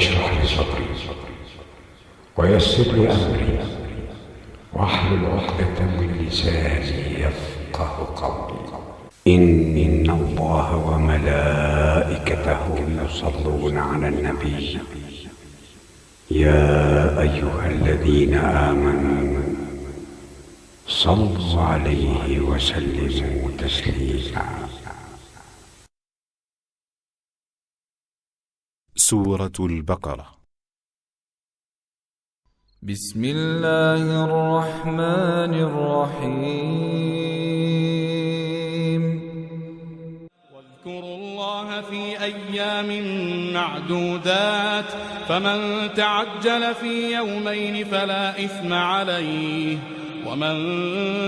اشرح لي صدري ويسر لي أمري واحلل عقدة من لساني يفقه قولي. إن الله وملائكته يصلون على النبي يا أيها الذين آمنوا صلوا عليه وسلموا تسليما. سورة البقرة. بسم الله الرحمن الرحيم. واذكروا الله في أيام معدودات فمن تعجل في يومين فلا إثم عليه ومن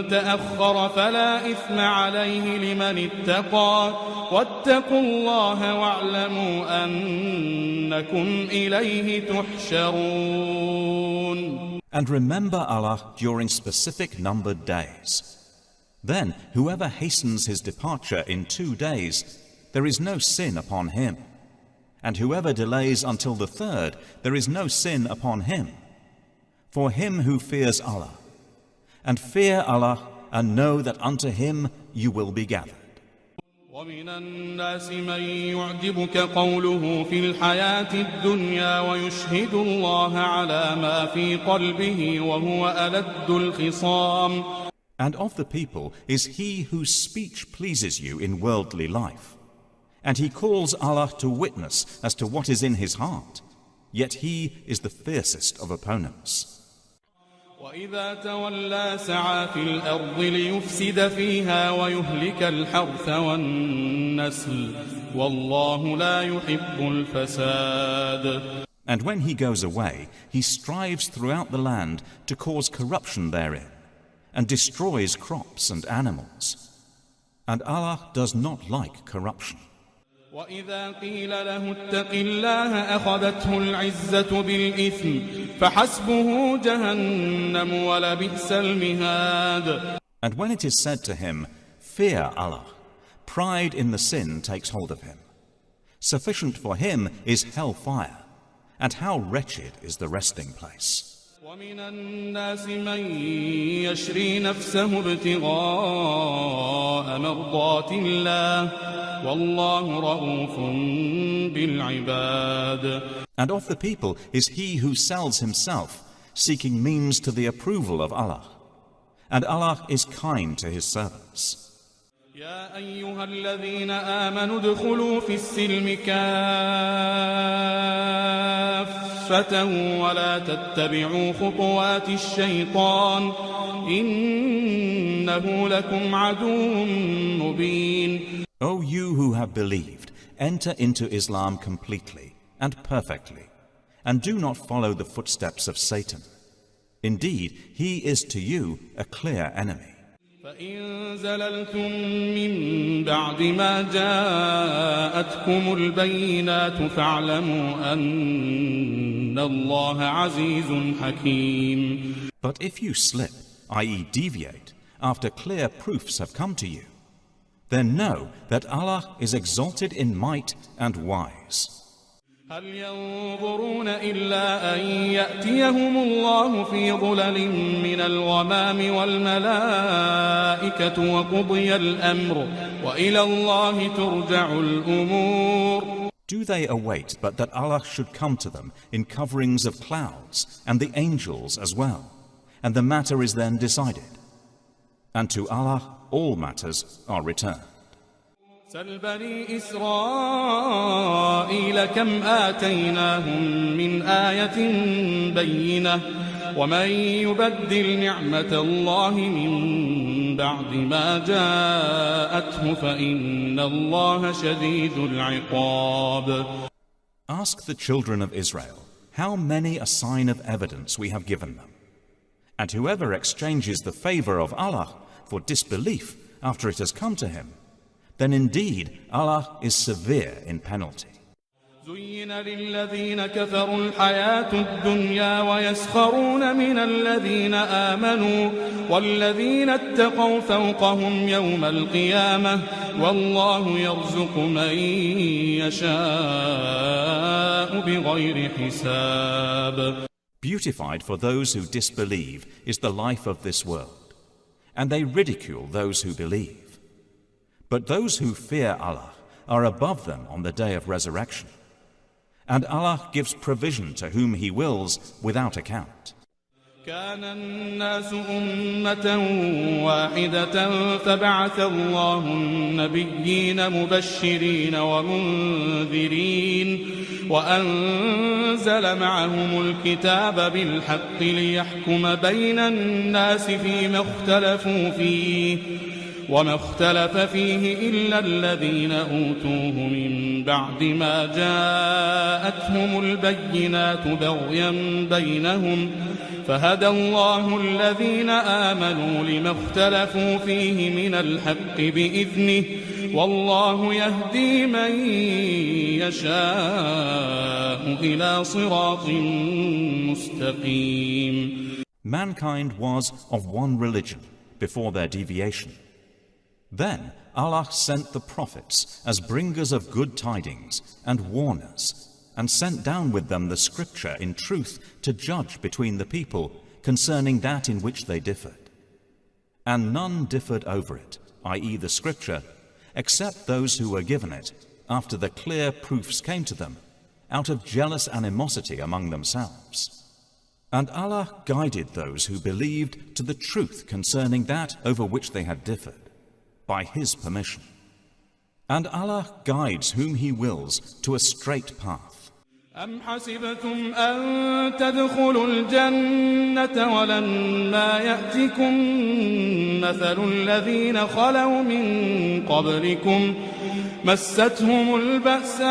تأخر فلا إثم عليه لمن اتقى واتقوا الله واعلموا أنكم إليه تحشرون. And remember Allah during specific numbered days. Then whoever hastens his departure in 2 days, there is no sin upon him. And whoever delays until the 3rd, there is no sin upon him. For him who fears Allah. And fear Allah, and know that unto Him you will be gathered. ومن الناس من يعجبك قوله في الحياة الدنيا ويشهد الله على ما في قلبه وهو ألد الخصام. And of the people is he whose speech pleases you in worldly life. And he calls Allah to witness as to what is in his heart. Yet he is the fiercest of opponents. وإذا تولى سعى في الأرض ليفسد فيها ويهلك الحرث والنسل والله لا يحب الفساد. And when he goes away, he strives throughout the land to cause corruption therein, and destroys crops and animals. And Allah does not like corruption. وإذا قيل له اتق الله أخذته العزة بالإثم فحسبه جهنم ولبئس المهاد. And when it is said to him, fear Allah, pride in the sin takes hold of him. Sufficient for him is hellfire, and how wretched is the resting place. ومن الناس من يشري نفسه ابتغاء مرضات الله والله رؤوف بالعباد. And of the people is he who sells himself, seeking means to the approval of Allah. And Allah is kind to his servants. يا أيها الذين آمنوا ادخلوا في السلم كافة ولا تتبعوا خطوات الشيطان إنه لكم عدو مبين. O you who have believed, enter into Islam completely and perfectly, and do not follow the footsteps of Satan. Indeed, he is to you a clear enemy. فإن زللتم من بعد ما جاءتكم البينات فاعلموا أن الله عزيز حكيم. But if you slip, i.e. deviate, after clear proofs have come to you, then know that Allah is exalted in might and wise. هل ينظرون إلا أن يأتيهم الله في ظلل من الغمام والملائكة وقضي الأمر وإلى الله ترجع الأمور. Do they await but that Allah should come to them in coverings of clouds and the angels as well, and the matter is then decided. And to Allah all matters are returned. سل بني إسرائيل كم آتيناهم من آية بينة ومن يبدل نعمة الله من بعد ما جاءته فإن الله شديد العقاب. Ask the children of Israel how many a sign of evidence we have given them. And whoever exchanges the favor of Allah for disbelief after it has come to him, then indeed Allah is severe in penalty. زين للذين كفروا الحياة الدنيا ويسخرون من الذين آمنوا والذين اتقوا فوقهم يوم القيامة والله يرزق من يشاء بغير حساب. Beautified for those who disbelieve is the life of this world, and they ridicule those who believe. But those who fear Allah are above them on the day of resurrection, and Allah gives provision to whom He wills without account. كان الناس أمة واحدة فبعث الله النبيين مبشرين ومنذرين وأنزل معهم الكتاب بالحق ليحكم بين الناس فيما اختلفوا فيه وما اختلف فيه إلا الذين أوتوه من بعد ما جاءتهم البينات بغيا بينهم فهدى الله الذين آمنوا لما اختلفوا فيه من الحق بإذنه والله يهدي من يشاء إلى صراط مستقيم. Mankind was of one religion before their deviation. Then Allah sent the prophets as bringers of good tidings and warners, and sent down with them the scripture in truth to judge between the people concerning that in which they differed. And none differed over it, i.e. the scripture, except those who were given it after the clear proofs came to them, out of jealous animosity among themselves. And Allah guided those who believed to the truth concerning that over which they had differed, by His permission. And Allah guides whom He wills to a straight path. أم حسبتم أن تدخلوا الجنة ولما يأتكم مثل الذين خلوا من قبلكم مستهم البأساء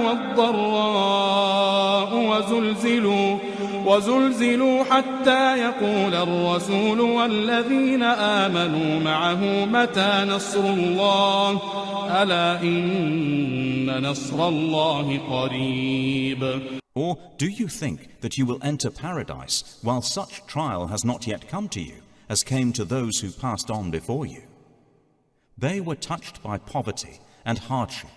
والضراء وزلزلوا حتى يقول الرسول والذين آمنوا معه متى نصر الله ألا إن نصر الله قريب. Or do you think that you will enter paradise while such trial has not yet come to you as came to those who passed on before you? They were touched by poverty and hardship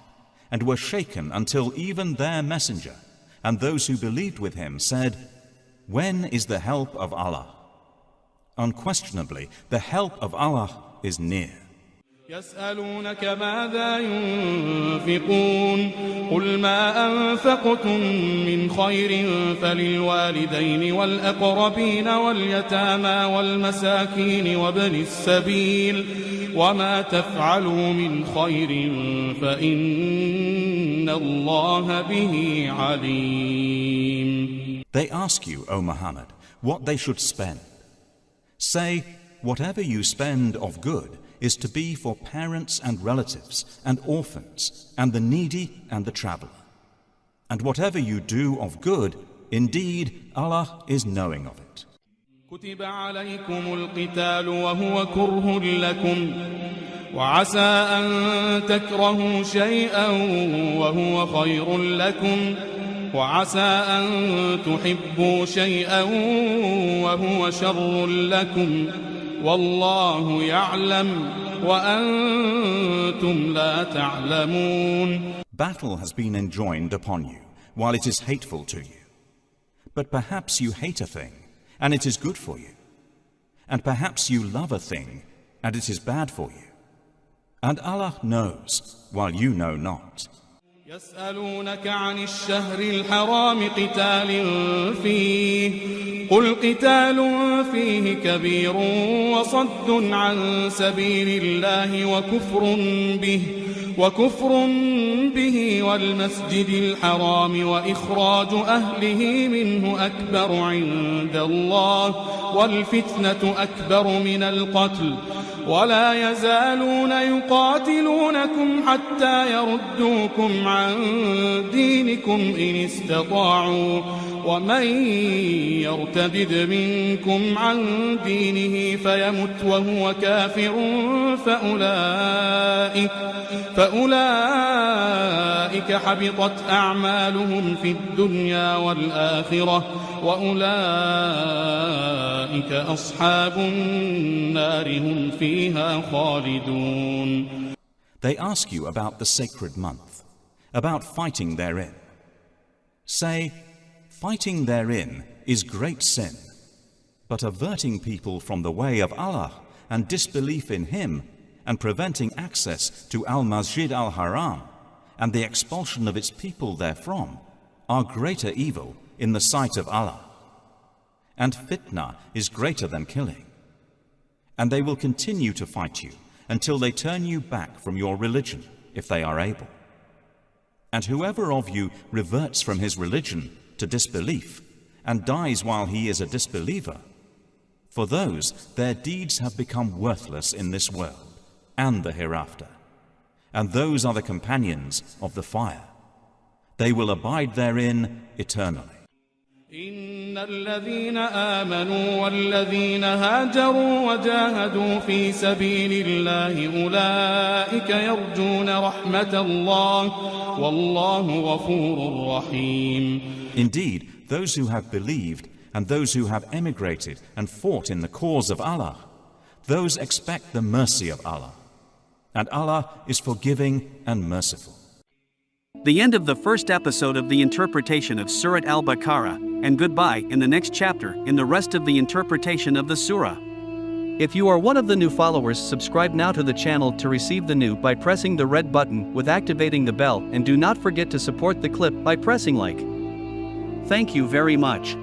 and were shaken until even their messenger and those who believed with him said, "When is the help of Allah?" Unquestionably, the help of Allah is near. يسألونك ماذا ينفقون قل ما أنفقتم من خير فللوالدين والأقربين واليتامى والمساكين وابن السبيل وما تفعلوا من خير فإن الله به عليم. They ask you, O Muhammad, what they should spend. Say, whatever you spend of good is to be for parents and relatives and orphans and the needy and the traveler. And whatever you do of good, indeed Allah is knowing of it. كتب عليكم القتال وهو كره لكم وعسى أن تكرهوا شيئا وهو خير لكم وعسى أن تحبوا شيئا وهو شر لكم والله يعلم وأنتم لا تعلمون. Battle has been enjoined upon you while it is hateful to you. But perhaps you hate a thing and it is good for you. And perhaps you love a thing and it is bad for you. And Allah knows while you know not. يسألونك عن الشهر الحرام قتال فيه قل قتال فيه كبير وصد عن سبيل الله وكفر به والمسجد الحرام وإخراج أهله منه أكبر عند الله والفتنة أكبر من القتل ولا يزالون يقاتلونكم حتى يردوكم عن دينكم إن استطاعوا ومن يرتد منكم عن دينه فيمت وهو كافر فأولئك حبطت أعمالهم في الدنيا والآخرة وأولئك أصحاب النار هم فيها خالدون. They ask you about the sacred month, about fighting therein. Say, fighting therein is great sin, but averting people from the way of Allah and disbelief in Him and preventing access to Al-Masjid Al-Haram and the expulsion of its people therefrom are greater evil in the sight of Allah. And fitna is greater than killing. And they will continue to fight you until they turn you back from your religion, if they are able. And whoever of you reverts from his religion to disbelief and dies while he is a disbeliever, for those their deeds have become worthless in this world and the hereafter, and those are the companions of the fire. They will abide therein eternally. إن الذين آمنوا والذين هاجروا وجاهدوا في سبيل الله أولئك يرجون رحمة الله والله غفور رحيم. Indeed, those who have believed and those who have emigrated and fought in the cause of Allah, those expect the mercy of Allah, and Allah is forgiving and merciful. The end of the first episode of the interpretation of Surat Al-Baqarah, and goodbye in the next chapter in the rest of the interpretation of the surah. If you are one of the new followers, subscribe now to the channel to receive the new by pressing the red button with activating the bell, and do not forget to support the clip by pressing like. Thank you very much.